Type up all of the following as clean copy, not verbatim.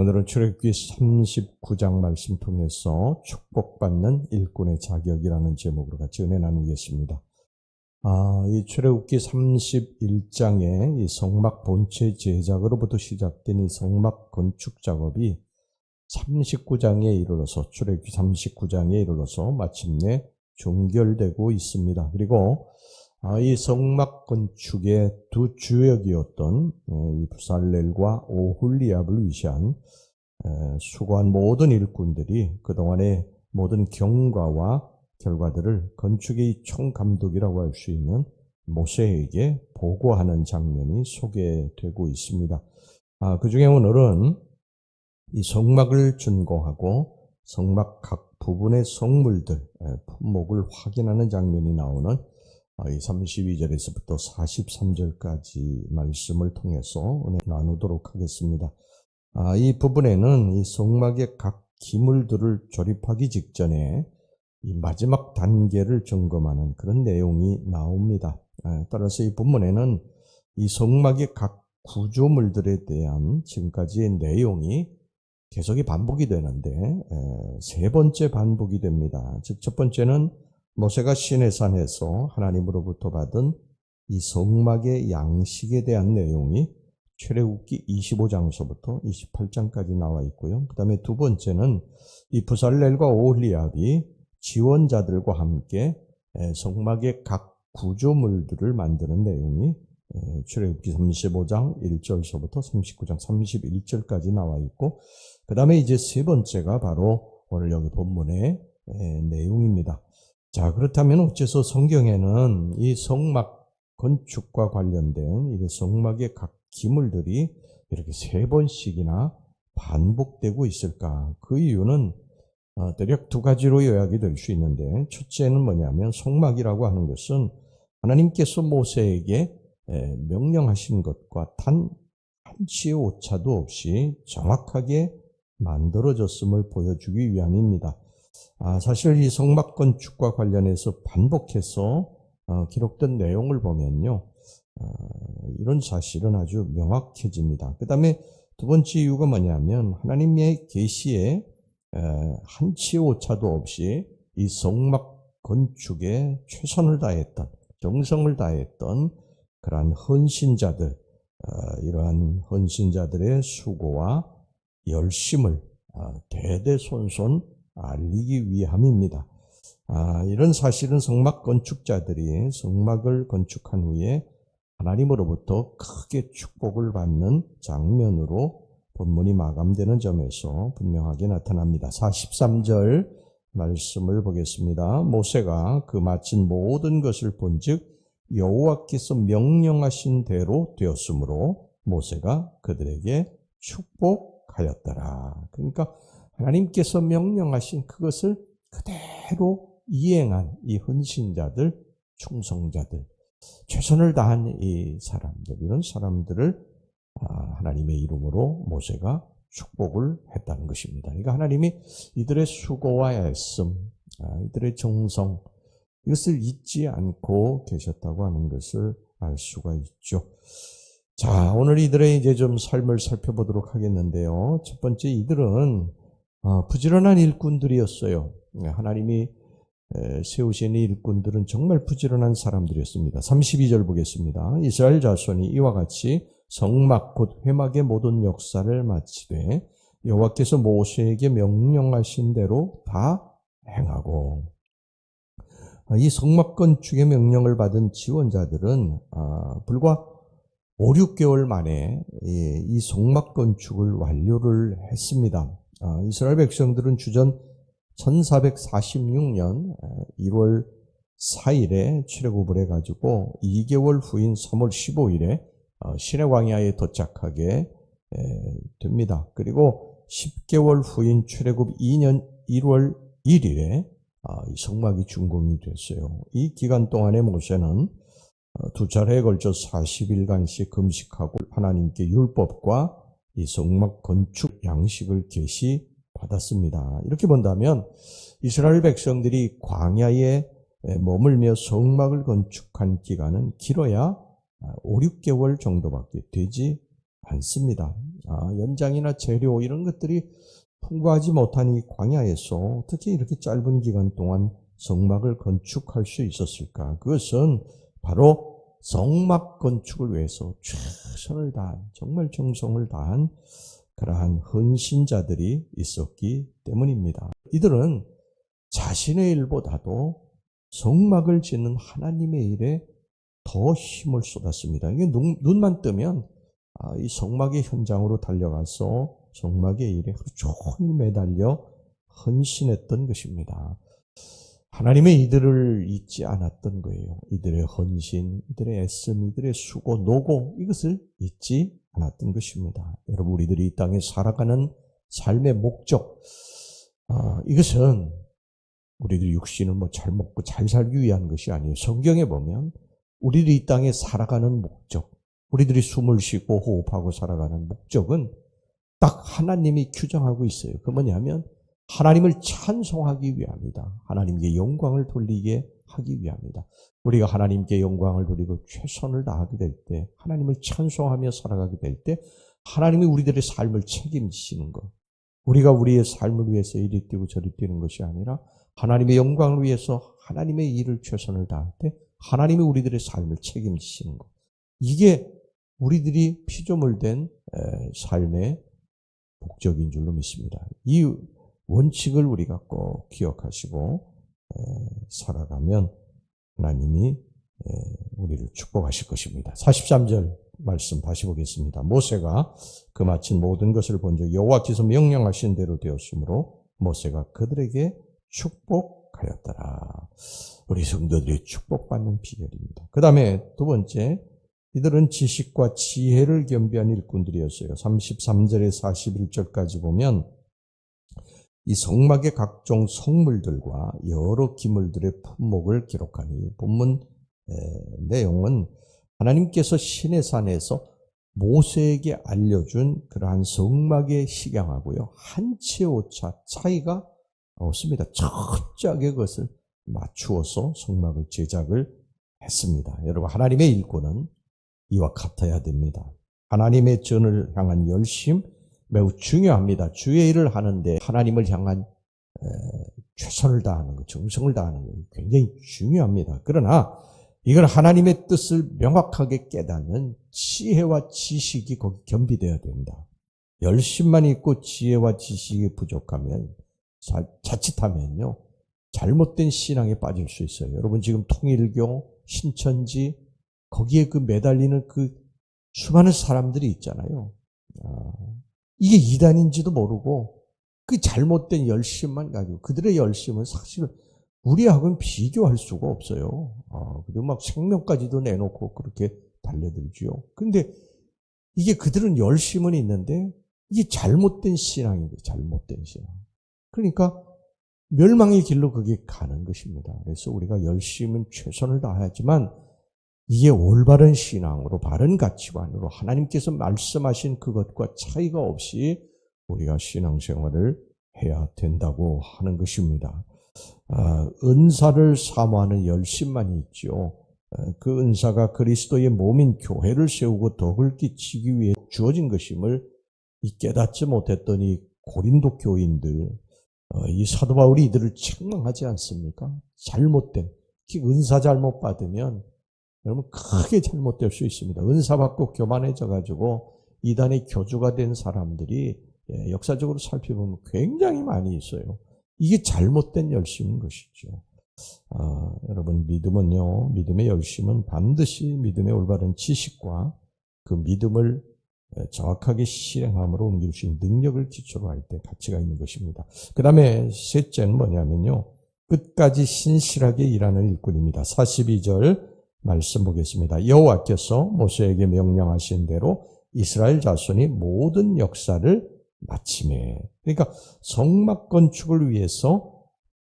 오늘은 출애굽기 39장 말씀 통해서 축복받는 일꾼의 자격이라는 제목으로 같이 은혜 나누겠습니다. 이 출애굽기 31장의 이 성막 본체 제작으로부터 시작된 이 성막 건축 작업이 39장에 이르러서 출애굽기 39장에 이르러서 마침내 종결되고 있습니다. 그리고 이 성막 건축의 두 주역이었던 이 부살렐과 오홀리압을 위시한 수고한 모든 일꾼들이 그동안의 모든 경과와 결과들을 건축의 총감독이라고 할 수 있는 모세에게 보고하는 장면이 소개되고 있습니다. 그 중에 오늘은 이 성막을 준공하고 성막 각 부분의 성물들, 품목을 확인하는 장면이 나오는 이 32절에서부터 43절까지 말씀을 통해서 은혜 나누도록 하겠습니다. 이 부분에는 이 성막의 각 기물들을 조립하기 직전에 이 마지막 단계를 점검하는 그런 내용이 나옵니다. 따라서 이 본문에는 이 성막의 각 구조물들에 대한 지금까지의 내용이 계속이 반복이 되는데 세 번째 반복이 됩니다. 즉 첫 번째는 모세가 시내산에서 하나님으로부터 받은 이 성막의 양식에 대한 내용이 출애굽기 25장서부터 28장까지 나와 있고요. 그 다음에 두 번째는 이 부살렐과 오홀리압이 지원자들과 함께 성막의 각 구조물들을 만드는 내용이 출애굽기 35장 1절서부터 39장 31절까지 나와 있고, 그 다음에 이제 세 번째가 바로 오늘 여기 본문의 내용입니다. 자, 그렇다면 어째서 성경에는 이 성막 건축과 관련된 이 성막의 각 기물들이 이렇게 세 번씩이나 반복되고 있을까? 그 이유는 대략 두 가지로 요약이 될 수 있는데, 첫째는 뭐냐면 성막이라고 하는 것은 하나님께서 모세에게 명령하신 것과 단 한치의 오차도 없이 정확하게 만들어졌음을 보여주기 위함입니다. 사실 이 성막 건축과 관련해서 반복해서 기록된 내용을 보면요, 이런 사실은 아주 명확해집니다. 그 다음에 두 번째 이유가 뭐냐면 하나님의 계시에 한치의 오차도 없이 이 성막 건축에 최선을 다했던, 정성을 다했던 그러한 헌신자들, 이러한 헌신자들의 수고와 열심을 대대손손 알리기 위함입니다. 이런 사실은 성막 건축자들이 성막을 건축한 후에 하나님으로부터 크게 축복을 받는 장면으로 본문이 마감되는 점에서 분명하게 나타납니다. 43절 말씀을 보겠습니다. 모세가 그 마친 모든 것을 본즉 여호와께서 명령하신 대로 되었으므로 모세가 그들에게 축복하였더라. 그러니까 하나님께서 명령하신 그것을 그대로 이행한 이 헌신자들, 충성자들, 최선을 다한 이 사람들, 이런 사람들을 하나님의 이름으로 모세가 축복을 했다는 것입니다. 그러니까 하나님이 이들의 수고와 애씀, 이들의 정성, 이것을 잊지 않고 계셨다고 하는 것을 알 수가 있죠. 자, 오늘 이들의 이제 좀 삶을 살펴보도록 하겠는데요. 첫 번째, 이들은 부지런한 일꾼들이었어요. 하나님이 세우신 일꾼들은 정말 부지런한 사람들이었습니다. 32절 보겠습니다. 이스라엘 자손이 이와 같이 성막 곧 회막의 모든 역사를 마치되 여호와께서 모세에게 명령하신 대로 다 행하고, 이 성막 건축의 명령을 받은 지원자들은 불과 5, 6개월 만에 이 성막 건축을 완료를 했습니다. 이스라엘 백성들은 주전 1446년 1월 4일에 출애굽을 해가지고 2개월 후인 3월 15일에 시내 광야에 도착하게 됩니다. 그리고 10개월 후인 출애굽 2년 1월 1일에 이 성막이 준공이 됐어요. 이 기간 동안에 모세는 두 차례에 걸쳐 40일간씩 금식하고 하나님께 율법과 이 성막 건축 양식을 계시받았습니다. 이렇게 본다면 이스라엘 백성들이 광야에 머물며 성막을 건축한 기간은 길어야 5, 6개월 정도밖에 되지 않습니다. 연장이나 재료 이런 것들이 풍부하지 못한 이 광야에서 어떻게 이렇게 짧은 기간 동안 성막을 건축할 수 있었을까? 그것은 바로 성막 건축을 위해서 최선을 다한, 정말 정성을 다한 그러한 헌신자들이 있었기 때문입니다. 이들은 자신의 일보다도 성막을 짓는 하나님의 일에 더 힘을 쏟았습니다. 이게 눈만 뜨면 이 성막의 현장으로 달려가서 성막의 일에 하루 종일 매달려 헌신했던 것입니다. 하나님의 이들을 잊지 않았던 거예요. 이들의 헌신, 이들의 애씀, 이들의 수고, 노고 이것을 잊지 않았던 것입니다. 여러분, 우리들이 이 땅에 살아가는 삶의 목적, 이것은 우리들이 육신을 잘 먹고 잘 살기 위한 것이 아니에요. 성경에 보면 우리들이 이 땅에 살아가는 목적, 우리들이 숨을 쉬고 호흡하고 살아가는 목적은 딱 하나님이 규정하고 있어요. 그 뭐냐면 하나님을 찬송하기 위함이다. 하나님께 영광을 돌리게 하기 위함이다. 우리가 하나님께 영광을 돌리고 최선을 다하게 될 때, 하나님을 찬송하며 살아가게 될 때 하나님이 우리들의 삶을 책임지시는 것. 우리가 우리의 삶을 위해서 이리 뛰고 저리 뛰는 것이 아니라 하나님의 영광을 위해서 하나님의 일을 최선을 다할 때 하나님이 우리들의 삶을 책임지시는 것. 이게 우리들이 피조물된 삶의 목적인 줄로 믿습니다. 이 원칙을 우리가 꼭 기억하시고 살아가면 하나님이 우리를 축복하실 것입니다. 43절 말씀 다시 보겠습니다. 모세가 그 마친 모든 것을 본즉 여호와께서 명령하신 대로 되었으므로 모세가 그들에게 축복하였더라. 우리 성도들이 축복받는 비결입니다. 그 다음에 두 번째, 이들은 지식과 지혜를 겸비한 일꾼들이었어요. 33절에 41절까지 보면 이 성막의 각종 성물들과 여러 기물들의 품목을 기록한 이 본문 내용은 하나님께서 시내산에서 모세에게 알려준 그러한 성막의 식양하고요, 한 치의 오차 차이가 없습니다. 철저하게 그것을 맞추어서 성막을 제작을 했습니다. 여러분, 하나님의 일꾼은 이와 같아야 됩니다. 하나님의 전을 향한 열심 매우 중요합니다. 주의 일을 하는데 하나님을 향한 최선을 다하는 것, 정성을 다하는 것 굉장히 중요합니다. 그러나 이걸 하나님의 뜻을 명확하게 깨닫는 지혜와 지식이 거기 겸비되어야 된다. 열심만 있고 지혜와 지식이 부족하면 자칫하면요 잘못된 신앙에 빠질 수 있어요. 여러분, 지금 통일교, 신천지 거기에 그 매달리는 그 수많은 사람들이 있잖아요. 이게 이단인지도 모르고 그 잘못된 열심만 가지고, 그들의 열심은 사실 우리하고는 비교할 수가 없어요. 그리고 막 생명까지도 내놓고 그렇게 달려들지요. 근데 이게 그들은 열심은 있는데 이게 잘못된 신앙인 거예요. 잘못된 신앙. 그러니까 멸망의 길로 그게 가는 것입니다. 그래서 우리가 열심은 최선을 다하지만 이게 올바른 신앙으로, 바른 가치관으로 하나님께서 말씀하신 그것과 차이가 없이 우리가 신앙생활을 해야 된다고 하는 것입니다. 은사를 사모하는 열심만이 있죠. 그 은사가 그리스도의 몸인 교회를 세우고 덕을 끼치기 위해 주어진 것임을 깨닫지 못했던 이 고린도 교인들, 이 사도 바울이 이들을 책망하지 않습니까? 잘못된, 특히 은사 잘못 받으면 여러분 크게 잘못될 수 있습니다. 은사 받고 교만해져 가지고 이단의 교주가 된 사람들이 역사적으로 살펴보면 굉장히 많이 있어요. 이게 잘못된 열심인 것이죠. 여러분, 믿음은요, 믿음의 열심은 반드시 믿음의 올바른 지식과 그 믿음을 정확하게 실행함으로 옮길 수 있는 능력을 기초로 할 때 가치가 있는 것입니다. 그 다음에 셋째는 뭐냐면요, 끝까지 신실하게 일하는 일꾼입니다. 42절 말씀 보겠습니다. 여호와께서 모세에게 명령하신 대로 이스라엘 자손이 모든 역사를 마치매. 그러니까 성막 건축을 위해서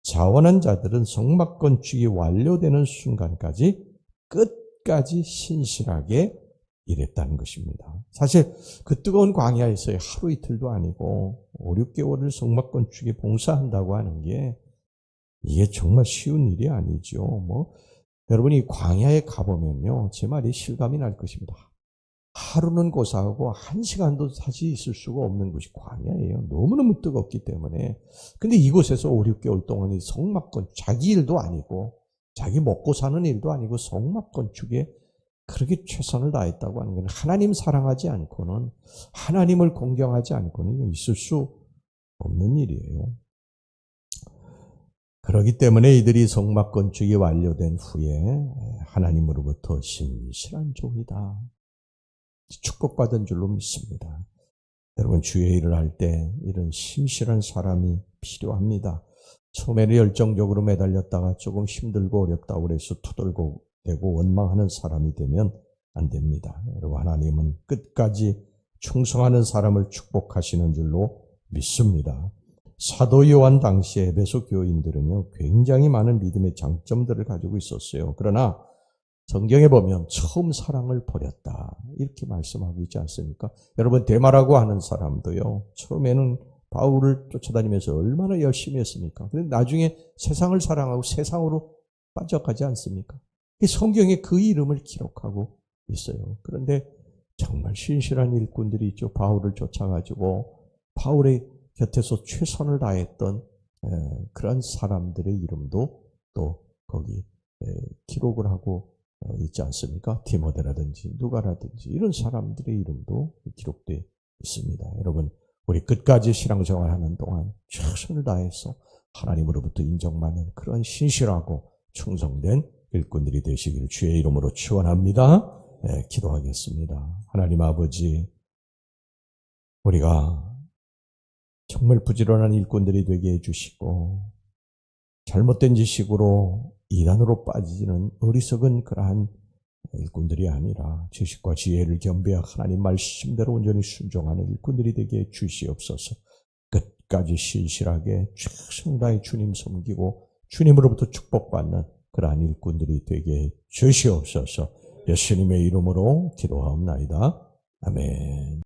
자원한 자들은 성막 건축이 완료되는 순간까지 끝까지 신실하게 일했다는 것입니다. 사실 그 뜨거운 광야에서의 하루 이틀도 아니고 5, 6개월을 성막 건축에 봉사한다고 하는 게 이게 정말 쉬운 일이 아니죠. 여러분이 광야에 가보면요, 제 말이 실감이 날 것입니다. 하루는 고사하고 한 시간도 다시 있을 수가 없는 곳이 광야예요. 너무너무 뜨겁기 때문에. 근데 이곳에서 5, 6개월 동안 이 성막 자기 일도 아니고 자기 먹고 사는 일도 아니고 성막 건축에 그렇게 최선을 다했다고 하는 건 하나님 사랑하지 않고는, 하나님을 공경하지 않고는 이거 있을 수 없는 일이에요. 그렇기 때문에 이들이 성막 건축이 완료된 후에 하나님으로부터 신실한 종이다, 축복받은 줄로 믿습니다. 여러분, 주의 일을 할 때 이런 신실한 사람이 필요합니다. 처음에는 열정적으로 매달렸다가 조금 힘들고 어렵다고 그래서 투덜고 되고 원망하는 사람이 되면 안 됩니다. 여러분, 하나님은 끝까지 충성하는 사람을 축복하시는 줄로 믿습니다. 사도 요한 당시에 에베소 교인들은요, 굉장히 많은 믿음의 장점들을 가지고 있었어요. 그러나 성경에 보면 처음 사랑을 버렸다, 이렇게 말씀하고 있지 않습니까? 여러분, 데마라고 하는 사람도요, 처음에는 바울을 쫓아다니면서 얼마나 열심히 했습니까? 그런데 나중에 세상을 사랑하고 세상으로 빠져가지 않습니까? 성경에 그 이름을 기록하고 있어요. 그런데 정말 신실한 일꾼들이 있죠. 바울을 쫓아가지고 바울의 곁에서 최선을 다했던 그런 사람들의 이름도 또 거기 기록을 하고 있지 않습니까? 디모데라든지 누가라든지 이런 사람들의 이름도 기록되어 있습니다. 여러분, 우리 끝까지 신앙생활하는 동안 최선을 다해서 하나님으로부터 인정받는 그런 신실하고 충성된 일꾼들이 되시기를 주의 이름으로 축원합니다. 기도하겠습니다. 하나님 아버지, 우리가 정말 부지런한 일꾼들이 되게 해주시고 잘못된 지식으로 이단으로 빠지는 어리석은 그러한 일꾼들이 아니라 지식과 지혜를 겸비하여 하나님 말씀대로 온전히 순종하는 일꾼들이 되게 주시옵소서. 끝까지 신실하게 최선을 다해 주님 섬기고 주님으로부터 축복받는 그러한 일꾼들이 되게 주시옵소서. 예수님의 이름으로 기도하옵나이다. 아멘.